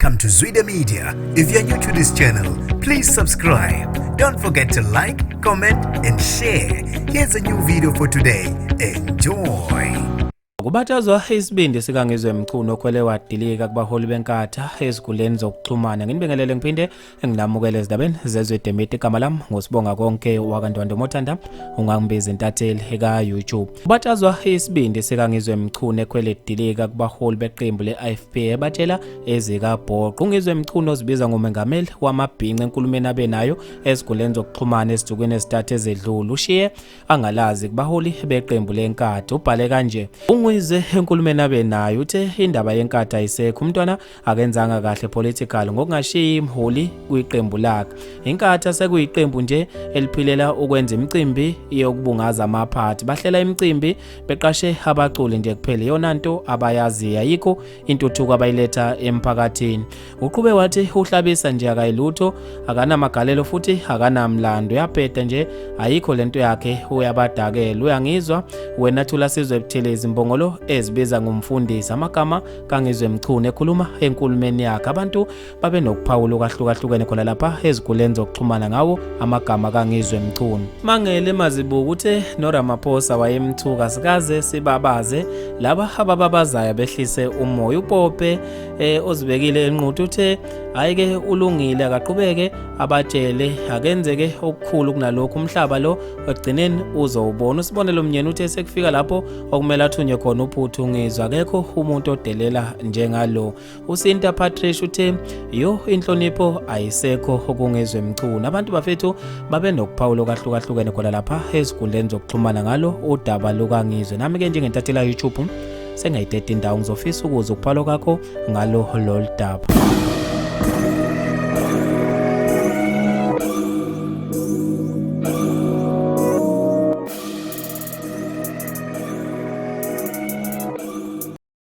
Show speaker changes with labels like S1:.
S1: Welcome to Zwida Media. If you're new to this channel, please subscribe. Don't forget to like, comment and share. Here's a new video for today. Enjoy.
S2: Kubathazwa isibindi sikangizwe mchuno kwele wadilika kubaholi benkatha eziguleni zokuxhumana. Nginibingelele ngiphinde nginamukele ezindabeni zezwide media igama lami ngosibonga konke wakantwando Mothanda ungangibiza intatheli eka YouTube. Kubathazwa isibindi sikangizwe mchuno kwele dilika kubaholi beqembu leIFP batshela ezika Bhoqo. Ngizwe mchuno zibiza ngomengameli wamabhinqa enkulumeni abenayo eziguleni zokuxhumana esidukweni ezitathu ezedlula. Ushiye angalazi kubaholi beqembu lenkatha ubhale kanje. Ngizwe enkulumeni abenayo uthe indaba yenkatha ayisekho, umntwana akenzanga kahle political ngokungashiya imholi kwiqembu lakhe. Inkatha sekuyiqembu nje eliphilela ukwenza imicimbi yokubungaza amaphathi. Bahlela imicimbi beqashe abaculi nje kuphela, yona nto abayazi ayikho intuthuko abayiletha emphakathini. Uqhube wathi uhlabisa nje akayilutho, akanamagalelo futhi akanamlando, yaphetha nje ayikho lento yakhe uyabadakela. Uyangizwa wena thula sizwe ebuthelezi imbongolo ezibiza ngumfundisi amagama kangizwe mchuno ekhuluma enkulumeni yakhe. Abantu babe nokuphawula okahlukahlukene khona lapha eziguleni zokuxhumana ngawo amagama kangizwe mchuno. Mangele mazibuka uthe noRamaphosa wayemthuka sikaze sibabaze laba abababazayo behlise umoya. UPope ozibekile enquthu uthe ayike ulungile akaqhubeke abatshele akenzeke okukhulu kunalokho, umhlaba lo ekugcineni uzowubona. Usibonelo umnyeni uthe sekufika lapho okumele athunywe khona uphuthu ngizwa akekho umuntu odelela njengalo. Usinta Patricia uthe yo inhlonipho ayisekho okungizwe mchuno. Abantu bafethu babe nokuphawula okahlukahlukene khona lapha eziguleni zokuxhumana ngalo udaba lokangizwe. Nami ke njengentathela YouTube sengayideda indawo ngizofisa ukuze ukuphalo kakho ngalo lolu daba.